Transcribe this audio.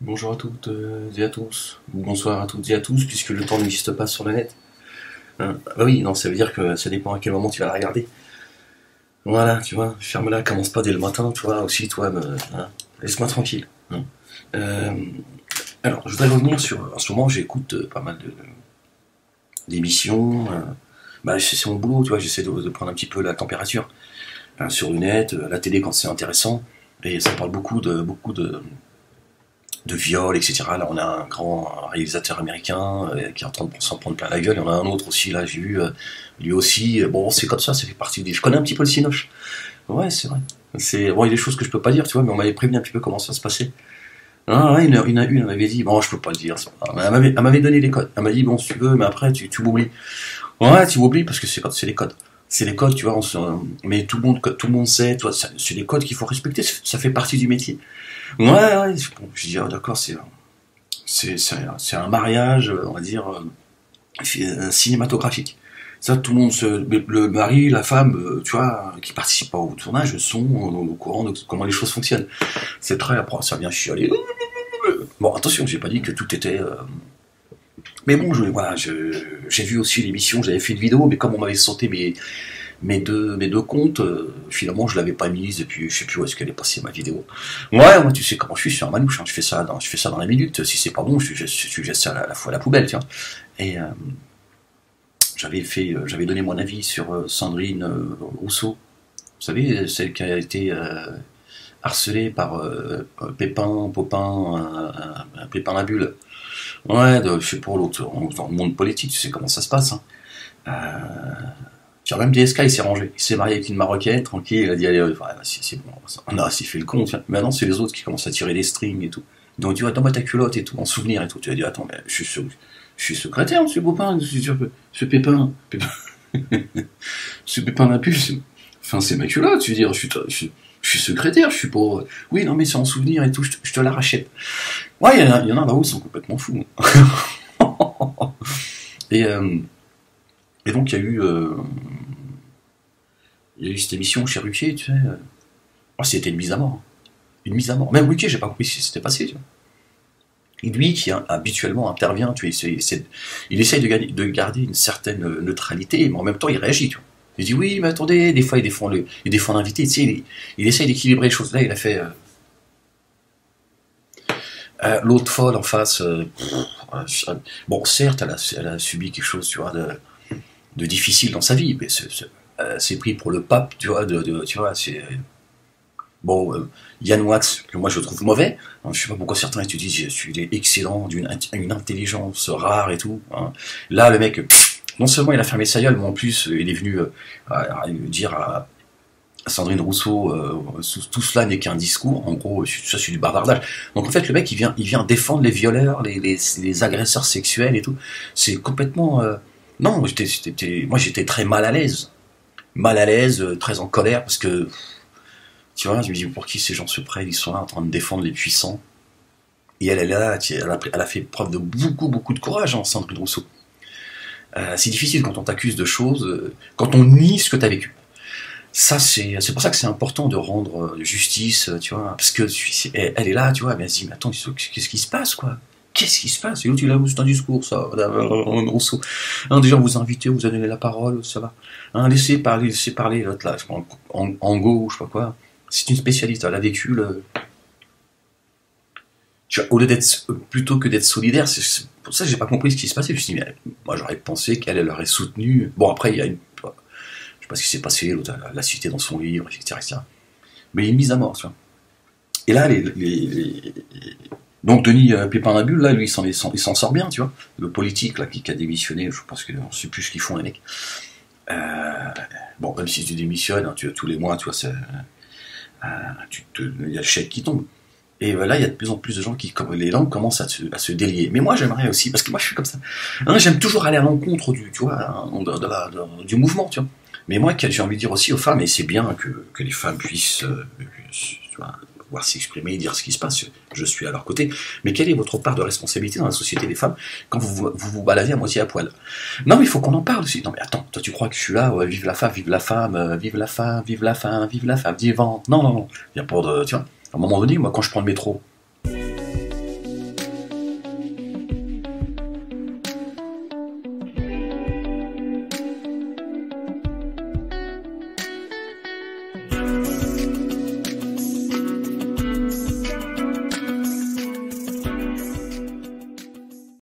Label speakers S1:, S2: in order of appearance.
S1: Bonjour à toutes et à tous, ou bonsoir à toutes et à tous, puisque le temps n'existe pas sur le net. Hein. Ah bah oui, non, ça veut dire que ça dépend à quel moment tu vas la regarder. Voilà, tu vois, ferme-la, commence pas dès le matin, tu vois, aussi, toi, hein, laisse-moi tranquille. Hein. Euh, alors, je voudrais revenir sur, en ce moment, j'écoute pas mal d'émissions, bah, c'est mon boulot, tu vois, j'essaie de prendre un petit peu la température, hein, sur le net, la télé quand c'est intéressant, et ça parle beaucoup de viol, etc. Là, on a un grand réalisateur américain qui est en train de s'en prendre plein la gueule. Il y en a un autre aussi, là, j'ai vu, lui aussi. Bon, c'est comme ça fait partie des... Je connais un petit peu le cinoche. Ouais, c'est vrai. Bon, il y a des choses que je peux pas dire, tu vois, mais on m'avait prévenu un petit peu comment ça se passait. Ah, ouais, elle m'avait dit, bon, je peux pas le dire. Elle m'avait donné les codes. Elle m'a dit, bon, si tu veux, mais après, tu m'oublies. Ouais, tu m'oublies parce que c'est les codes. C'est les codes, tu vois, mais tout le monde sait, toi, c'est les codes qu'il faut respecter, ça fait partie du métier. Ouais, ouais, bon, je dis, ah, d'accord, c'est un mariage, on va dire, cinématographique. Ça, tout le monde, le mari, la femme, tu vois, qui participent pas au tournage, sont au courant de comment les choses fonctionnent. C'est très, après, ça vient chialer. Bon, attention, j'ai pas dit que tout était. Mais bon, voilà, j'ai vu aussi l'émission, j'avais fait une vidéo, mais comme on m'avait sauté mes deux comptes, finalement je l'avais pas mise, et puis je sais plus où est-ce qu'elle est passée ma vidéo. Ouais, moi tu sais comment je suis un manouche, hein, je fais ça dans la minute, si c'est pas bon, je jette ça à la fois à la poubelle, tiens. Et j'avais donné mon avis sur Sandrine Rousseau, vous savez, celle qui a été harcelée par Pépin la bulle. Ouais, je sais pas, l'autre, dans le monde politique, tu sais comment ça se passe, hein. Tiens, même DSK, il s'est rangé. Il s'est marié avec une Marocaine, tranquille, il a dit, allez, enfin, c'est bon, on a assez fait le con, tiens. Maintenant, c'est les autres qui commencent à tirer les strings et tout. Donc, tu vois, attends, moi, ta culotte et tout, en souvenir et tout. Tu vas dire, attends, mais je suis secrétaire, monsieur Popin, je suis sûr que, monsieur Pépin, monsieur Pépin la puce. Enfin, c'est ma culotte, je veux dire, je suis secrétaire, je suis pas, oui, non, mais c'est en souvenir et tout, je te la rachète. Ouais, il y en a là-haut, ils sont complètement fous. et, euh, et donc, il y a eu cette émission chez Ruquier, tu sais. Oh, c'était une mise à mort. Une mise à mort. Même Ruquier, j'ai pas compris ce qui s'était passé, tu vois. Et lui, qui habituellement intervient, tu sais, il essaye de garder une certaine neutralité, mais en même temps, il réagit, tu vois. Il dit, oui, mais attendez, des fois, il défend l'invité, tu sais, il essaye d'équilibrer les choses. Là, il a fait... l'autre folle en face, bon, certes, elle a subi quelque chose, tu vois, de difficile dans sa vie, mais c'est pris pour le pape, tu vois, tu vois, c'est... Bon, Yann Wax, que moi je trouve mauvais, hein, je sais pas pourquoi certains étudient, il est excellent, une intelligence rare et tout. Hein. Là, le mec, non seulement il a fermé sa gueule, mais en plus il est venu dire à Sandrine Rousseau, tout cela n'est qu'un discours, en gros, ça c'est du bavardage. Donc en fait, le mec il vient défendre les violeurs, les agresseurs sexuels et tout. C'est complètement... non, moi j'étais très mal à l'aise, très en colère, parce que tu vois, je me dis, pour qui ces gens se prennent? Ils sont là en train de défendre les puissants. Et elle est là, elle a fait preuve de beaucoup de courage, hein, Sandrine Rousseau. C'est difficile quand on t'accuse de choses, quand on nie ce que tu as vécu. Ça, c'est pour ça que c'est important de rendre justice, tu vois, parce que elle est là, tu vois, mais elle se dit, mais attends, qu'est-ce qui se passe, quoi? Qu'est-ce qui se passe? Et l'autre, c'est un discours, ça, Madame Rousseau. Hein, déjà, vous invitez, vous donnez la parole, ça va. Hein, laissez parler, l'autre là, en go, je sais pas quoi. C'est une spécialiste, elle a vécu tu vois, plutôt que d'être solidaire, c'est pour ça que j'ai pas compris ce qui se passait. Je me suis dit, mais moi j'aurais pensé qu'elle aurait soutenu. Bon, après, il y a je sais pas ce qui s'est passé, l'autre l'a cité dans son livre, etc. Mais il y a une mise à mort, tu vois. Et là, donc Denis Pépin-Nabulle, là, lui, il s'en sort bien, tu vois. Le politique, là, qui a démissionné, je pense qu'on sait plus ce qu'ils font, les mecs. Bon, même si tu démissionnes, hein, tous les mois, tu vois, il y a le chèque qui tombe. Et là, il y a de plus en plus de gens les langues commencent à se délier. Mais moi, j'aimerais aussi, parce que moi, je suis comme ça. Hein, j'aime toujours aller à l'encontre du du mouvement, tu vois. Mais moi, j'ai envie de dire aussi aux femmes, et c'est bien que les femmes puissent, tu vois, pouvoir s'exprimer, dire ce qui se passe. Je suis à leur côté. Mais quelle est votre part de responsabilité dans la société des femmes quand vous baladez à moitié à poil? Non, mais il faut qu'on en parle aussi. Non, mais attends, toi, tu crois que je suis là, ouais, vive la femme, vive la femme, vive la femme, vive la femme, vive la femme, vivant. Non. Il n'y a pas de, tu vois. À un moment donné, moi, quand je prends le métro,